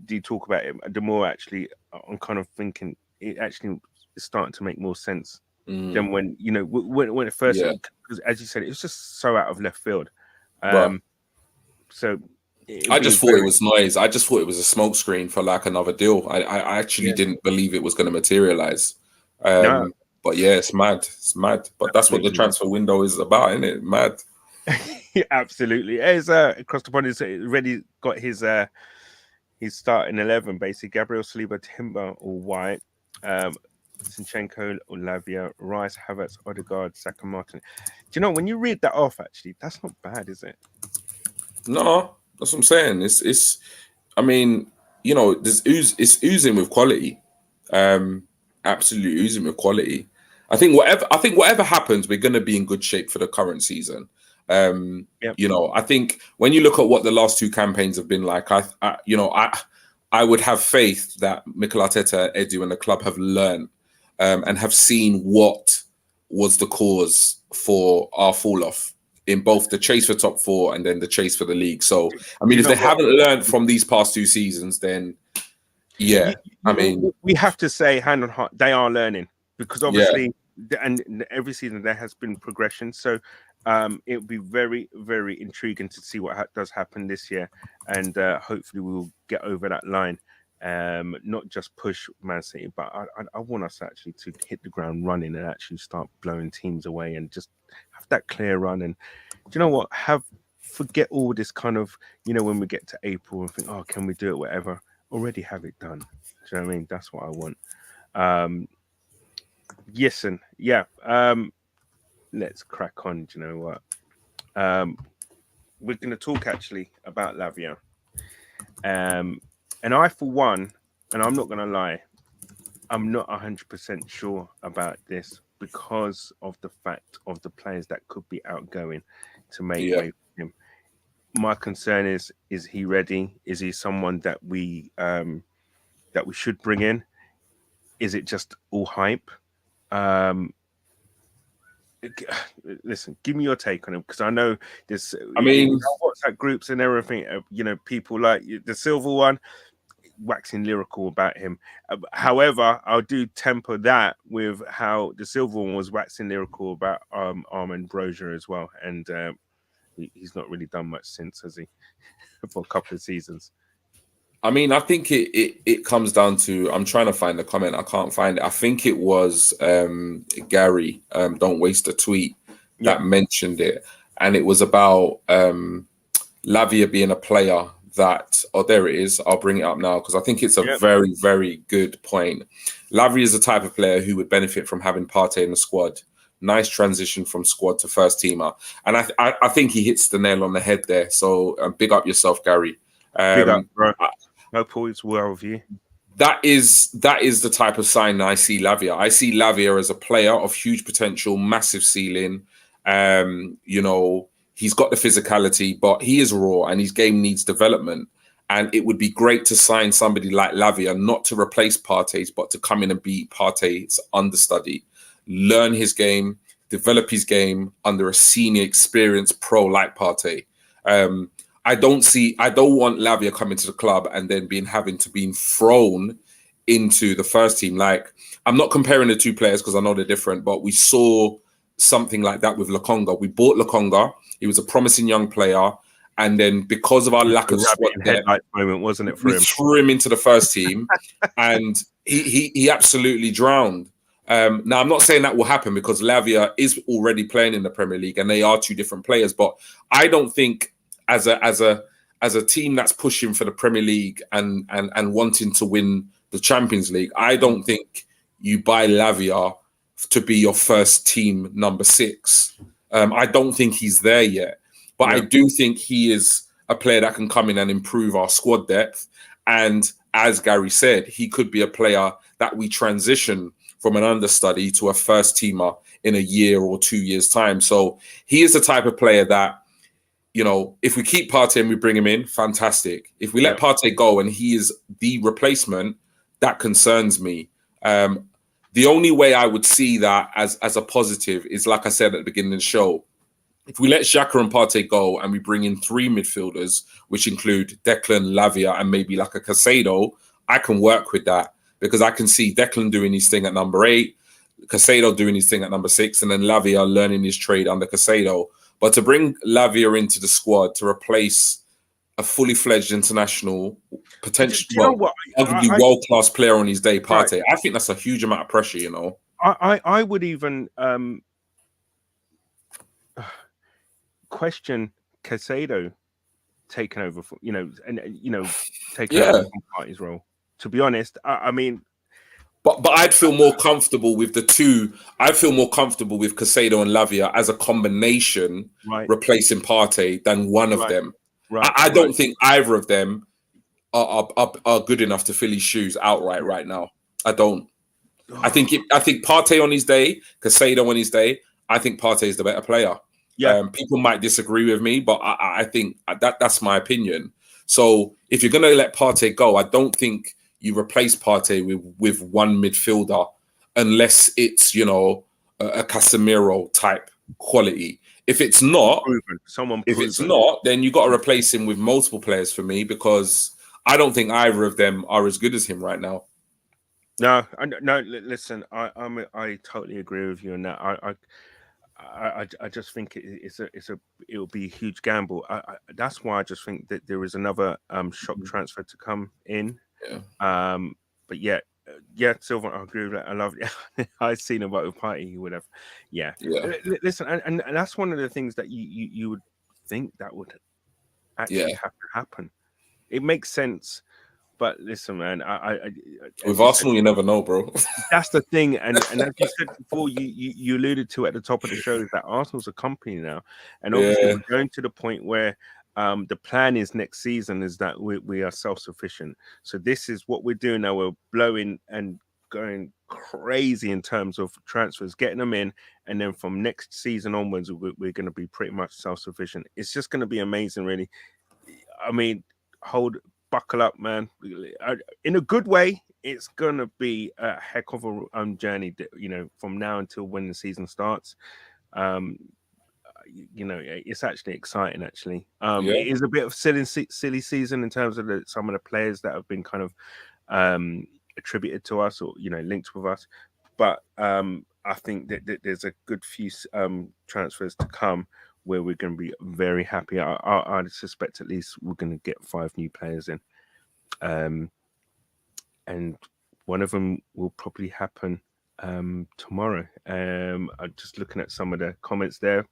do talk about him, the more actually I'm kind of thinking it actually is starting to make more sense than when when it first, because as you said, it was just so out of left field. So I just thought it was noise. I just thought it was a smokescreen for like another deal. I actually didn't believe it was going to materialize. But yeah, it's mad. It's mad. But that's what the transfer window is about, isn't it? Mad. Absolutely. As across the pond, he's already got his starting 11 basically. Gabriel, Saliba, Timber or White, Zinchenko or Lavia, Rice, Havertz, Odegaard, Xhaka, Martin. Do you know, when you read that off, actually, that's not bad, is it? No, that's what I'm saying. It's I mean, you know, it's oozing with quality. Absolutely oozing with quality. I think whatever happens, we're gonna be in good shape for the current season. You know, I think when you look at what the last 2 campaigns have been like, I would have faith that Mikel Arteta, Edu, and the club have learned and have seen what was the cause for our fall off in both the chase for top 4 and then the chase for the league. So, I mean, if they haven't learned from these past 2 seasons, then we have to say, hand on heart, they are learning, because obviously, and every season there has been progression. So it will be very, very intriguing to see what does happen this year, and hopefully we will get over that line. Not just push Man City, but I want us actually to hit the ground running and actually start blowing teams away and just have that clear run. And do you know what? Forget all this kind of, when we get to April and think, oh, can we do it? Whatever. Already have it done. Do you know what I mean? That's what I want. Yes, and let's crack on. Do you know what? We're going to talk actually about Lavia. And I, for one, and I'm not going to lie, I'm not 100% sure about this because of the fact of the players that could be outgoing to make way for him. My concern is he ready? Is he someone that we should bring in? Is it just all hype? Listen, give me your take on him, because I know this. I mean, WhatsApp groups and everything. People like the Silver one waxing lyrical about him. However, I'll do temper that with how the Silver one was waxing lyrical about Armand Brozier as well, and he's not really done much since, has he? For a couple of seasons. I mean, I think it comes down to, I'm trying to find the comment, I can't find it. I think it was Gary, Don't Waste a Tweet, that mentioned it. And it was about Lavia being a player that, oh, there it is. I'll bring it up now because I think it's a very, very good point. Lavia is the type of player who would benefit from having Partey in the squad. Nice transition from squad to first teamer. And I think he hits the nail on the head there. So big up yourself, Gary. Big up, bro. Hope all is well with you. That is the type of sign I see Lavia. I see Lavia as a player of huge potential, massive ceiling. He's got the physicality, but he is raw and his game needs development. And it would be great to sign somebody like Lavia, not to replace Partey's, but to come in and be Partey's understudy, learn his game, develop his game under a senior, experienced pro like Partey. I don't want Lavia coming to the club and then having to be thrown into the first team. Like, I'm not comparing the two players because I know they're different, but we saw something like that with Lokonga. We bought Lokonga. He was a promising young player. And then because of our lack of squad depth, moment, wasn't it, for we threw him into the first team and he absolutely drowned. Now, I'm not saying that will happen because Lavia is already playing in the Premier League and they are two different players. But I don't think as a team that's pushing for the Premier League and wanting to win the Champions League, I don't think you buy Lavia to be your first team number 6. I don't think he's there yet. But I do think he is a player that can come in and improve our squad depth. And as Gary said, he could be a player that we transition from an understudy to a first teamer in a year or 2 years' time. So he is the type of player that, if we keep Partey and we bring him in, fantastic. If we let Partey go and he is the replacement, that concerns me. The only way I would see that as a positive is, like I said at the beginning of the show, if we let Xhaka and Partey go and we bring in 3 midfielders, which include Declan, Lavia, and maybe like a Caicedo, I can work with that because I can see Declan doing his thing at number 8, Caicedo doing his thing at number 6, and then Lavia learning his trade under Caicedo. But to bring Lavia into the squad to replace a fully fledged international, potentially arguably world-class player on his day, Partey, I think that's a huge amount of pressure, I would even question Caicedo taking over for taking over from Partey's role. To be honest, I mean, but I'd feel more comfortable with the two. I'd feel more comfortable with Caicedo and Lavia as a combination, replacing Partey, than one of them. I don't think either of them are good enough to fill his shoes outright right now. I don't. I think Partey on his day, Caicedo on his day. I think Partey is the better player. People might disagree with me, but I think that's my opinion. So if you're going to let Partey go, I don't think you replace Partey with one midfielder unless it's, a Casemiro type quality. If it's not, then you got to replace him with multiple players for me, because I don't think either of them are as good as him right now. No. Listen, I totally agree with you on that. I just think it'll be a huge gamble. That's why I just think that there is another shock transfer to come in. But Silver, I agree with that. I love it. I've seen about with Partey, whatever. Listen, and that's one of the things that you would think that would actually have to happen. It makes sense. But listen, man, with Arsenal, you never know, bro. That's the thing, and as you said before, you alluded to at the top of the show, is that Arsenal's a company now, and obviously we're going to the point where the plan is next season is that we are self-sufficient. So this is what we're doing now. We're blowing and going crazy in terms of transfers, getting them in, and then from next season onwards, we're going to be pretty much self-sufficient. It's just going to be amazing, really. I mean, buckle up, man. In a good way, it's gonna be a heck of a journey, from now until when the season starts. You know, it's actually exciting. Actually, Yeah. it is a bit of silly season in terms of some of the players that have been kind of attributed to us or linked with us, but I think that there's a good few transfers to come where we're going to be very happy. I suspect at least we're going to get 5 new players in, and one of them will probably happen tomorrow. I'm just looking at some of the comments there.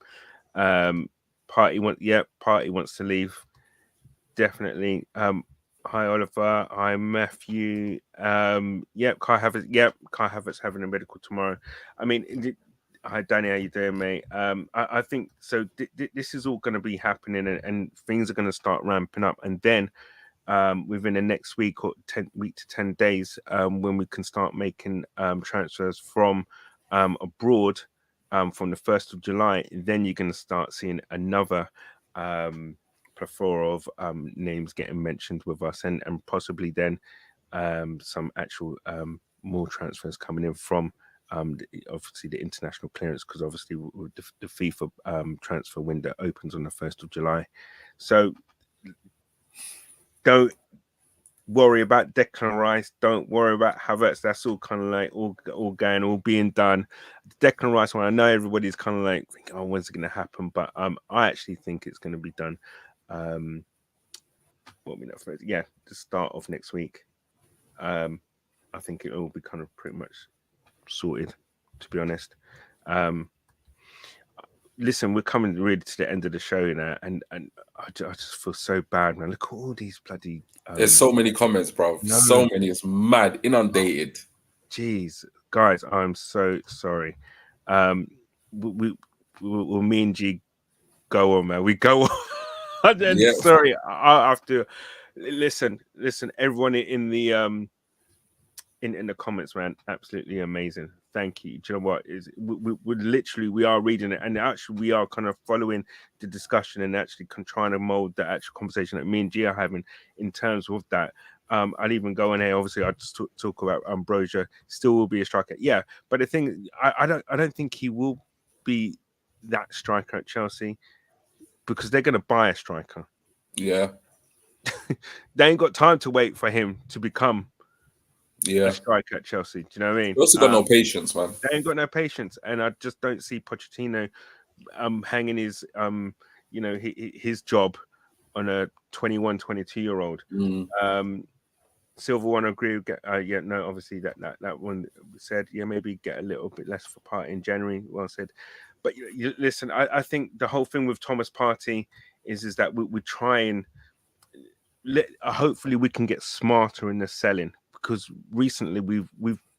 Partey wants to leave. Definitely. Hi Oliver. Hi Matthew. Kai Havertz having a medical tomorrow. I mean, hi Danny, how you doing, mate? I think so. This is all going to be happening, and things are going to start ramping up, and then within the next week or 10 to 10 days, when we can start making transfers from abroad from the 1st of July, then you're going to start seeing another plethora of names getting mentioned with us, and possibly then some actual more transfers coming in from obviously the international clearance, because obviously the FIFA transfer window opens on the 1st of July. So don't worry about Declan Rice. Don't worry about Havertz. That's all kind of like all being done. Declan Rice one, I know everybody's kind of like thinking, oh, when's it going to happen? But I actually think it's going to be done. The start of next week. I think it will be kind of pretty much sorted, to be honest. Listen, we're coming really to the end of the show now, and I just feel so bad, man. Look at all these bloody. There's so many comments, bro. No. So many. It's mad. Inundated. Jeez, guys, I'm so sorry. We me and G go on, man. We go on. Sorry, I have to listen. Everyone in the in the comments, man, absolutely amazing. Thank you. Do you know what is we are reading it, and actually we are kind of following the discussion and actually trying to mold the actual conversation that me and G are having in terms of that. I'll even go in here. Obviously, I just talk about Ambrosia. Still will be a striker, yeah. But the thing, I don't think he will be that striker at Chelsea, because they're going to buy a striker. Yeah, they ain't got time to wait for him to become a striker at Chelsea. Do you know what I mean? They also got no patience, man. They ain't got no patience, and I just don't see Pochettino hanging his his job on a 21, 22-year-old. Silver one, I agree. Obviously that one said, maybe get a little bit less for Partey in January. Well said. But listen, I think the whole thing with Thomas Partey is that we try and hopefully we can get smarter in the selling, because recently we've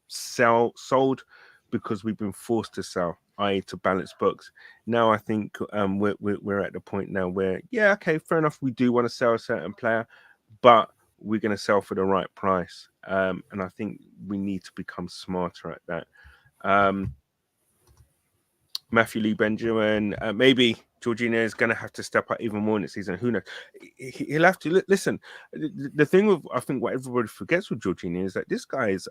sold because we've been forced to sell, i.e. to balance books. Now I think we're at the point now where fair enough, we do want to sell a certain player, but we're going to sell for the right price, and I think we need to become smarter at that. Matthew Lee Benjamin, maybe Jorginho is going to have to step up even more in the season. Who knows? He'll have to listen. The thing with, I think, what everybody forgets with Jorginho is that this guy is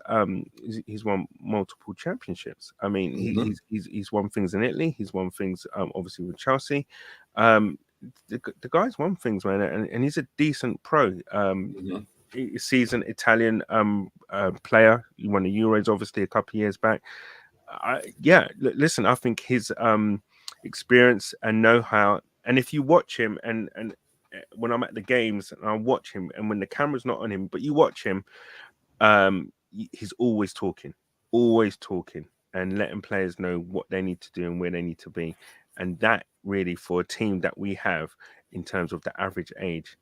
he's won multiple championships. I mean, he's won things in Italy. He's won things obviously with Chelsea. The guy's won things, man, and he's a decent pro. Seasoned Italian player. He won the Euros obviously a couple of years back. Listen, I think his experience and know-how, and if you watch him, and when I'm at the games and I watch him, and when the camera's not on him, but you watch him, he's always talking and letting players know what they need to do and where they need to be. And that really, for a team that we have in terms of the average age,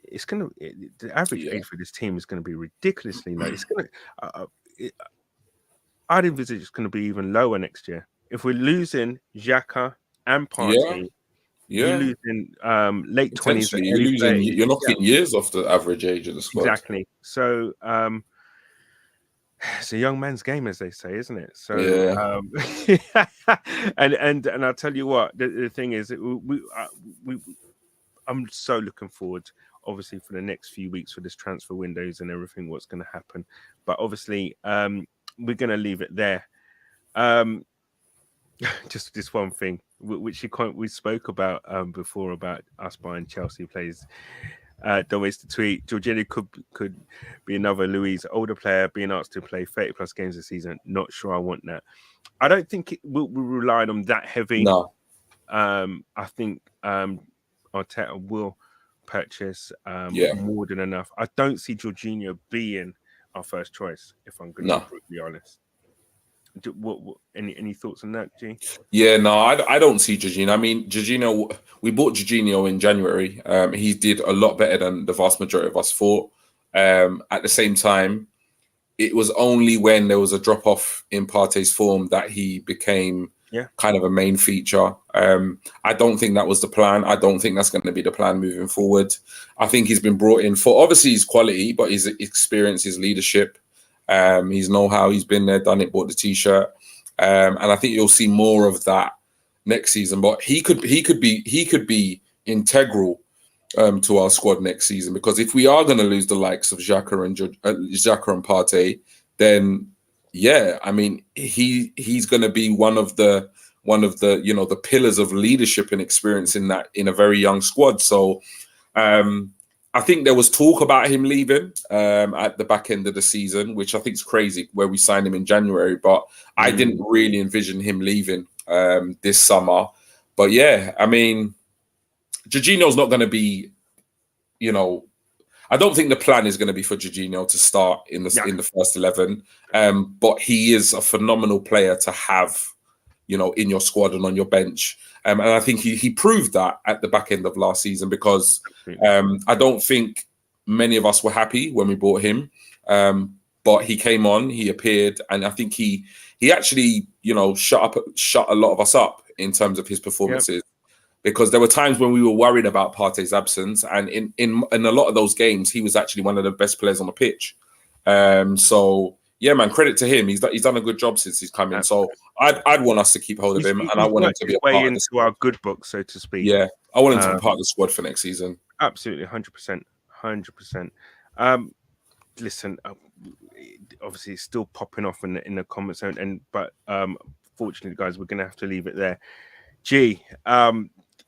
the average age for this team is going to be ridiculously low. It's going to I'd envisage it's going to be even lower next year. If we're losing Xhaka and Partey, you're losing late 20s. You're knocking years off the average age of the squad. Exactly. So it's a young man's game, as they say, isn't it? So and I'll tell you what, the thing is, I'm so looking forward, obviously, for the next few weeks for this transfer windows and everything, what's going to happen. But obviously, we're going to leave it there. Just this one thing. which we spoke about before about us buying Chelsea players. Don't waste the tweet. Jorginho could be another Luis older player being asked to play 30 plus games a season. Not sure I want that. I don't think we'll rely on that heavy. No. I think Arteta will purchase more than enough. I don't see Jorginho being our first choice, if I'm going to be brutally honest. Any thoughts on that, G? Yeah, no, I don't see Jorginho. I mean, Jorginho, we bought Jorginho in January. He did a lot better than the vast majority of us thought. At the same time, it was only when there was a drop off in Partey's form that he became kind of a main feature. I don't think that was the plan. I don't think that's going to be the plan moving forward. I think he's been brought in for obviously his quality, but his experience, his leadership, his know-how. He's been there, done it, bought the t-shirt, and I think you'll see more of that next season. But he could be integral to our squad next season, because if we are going to lose the likes of Xhaka and Partey, then I mean he's going to be one of the the pillars of leadership and experience in a very young squad. So I think there was talk about him leaving at the back end of the season, which I think is crazy, where we signed him in January. But I didn't really envision him leaving this summer. But I mean, Jorginho's not going to be, I don't think the plan is going to be for Jorginho to start in the first 11. But he is a phenomenal player to have, in your squad and on your bench. And I think he proved that at the back end of last season, because I don't think many of us were happy when we bought him. But he came on, he appeared, and I think he actually, shut a lot of us up in terms of his performances. Because there were times when we were worried about Partey's absence, and in a lot of those games, he was actually one of the best players on the pitch. So yeah, man, credit to him. He's done a good job since he's come in. So I'd want us to keep hold of him, and I want him to be a part of into our good book, so to speak. Yeah, I want him to be part of the squad for next season. Absolutely, 100%. Listen, obviously it's still popping off in the comment zone, but fortunately, guys, we're going to have to leave it there. G,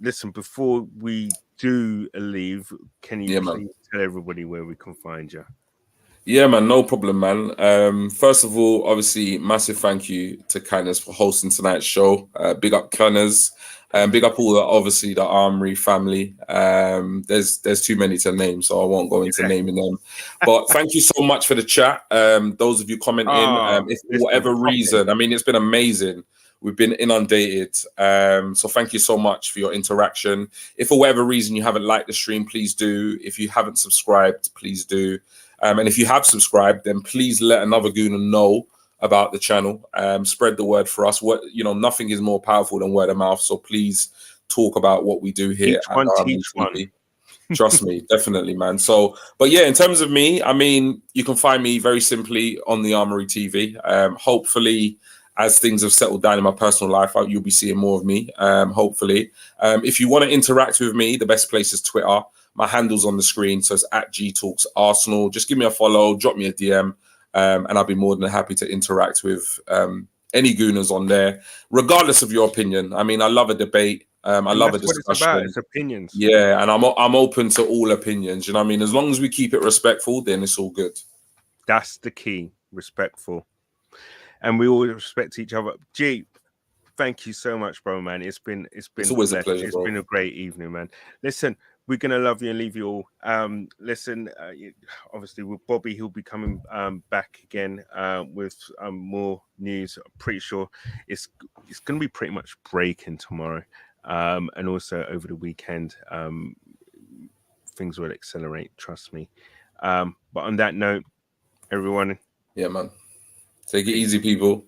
listen, before we do leave, can you please tell everybody where we can find you? Yeah, man, no problem, man. First of all, obviously, massive thank you to Canners for hosting tonight's show. Big up Canners, big up all the Armoury family. There's too many to name, so I won't go into naming them. But thank you so much for the chat. Those of you commenting, if for whatever reason, I mean, it's been amazing. We've been inundated. So thank you so much for your interaction. If for whatever reason you haven't liked the stream, please do. If you haven't subscribed, please do. And if you have subscribed, then please let another Gooner know about the channel. Spread the word for us. Nothing is more powerful than word of mouth. So please talk about what we do here. Teach one. Trust me, definitely, man. So, but yeah, in terms of me, I mean, you can find me very simply on the Armoury TV. Hopefully, as things have settled down in my personal life, you'll be seeing more of me, hopefully. If you want to interact with me, the best place is Twitter. My handle's on the screen, so it's at GTalks Arsenal. Just give me a follow, drop me a DM, and I'll be more than happy to interact with any Gooners on there, regardless of your opinion. I mean, I love a debate. I love a discussion. It's opinions. Yeah, and I'm open to all opinions. You know what I mean? As long as we keep it respectful, then it's all good. That's the key, respectful. And we all respect each other. G, thank you so much, bro, man. It's always a pleasure. It's been a great evening, man. Listen, we're gonna love you and leave you all. Listen, obviously with Bobby, he'll be coming back again with more news. I'm pretty sure it's gonna be pretty much breaking tomorrow, and also over the weekend. Things will accelerate. Trust me. But on that note, everyone. Yeah, man. Take it easy, people.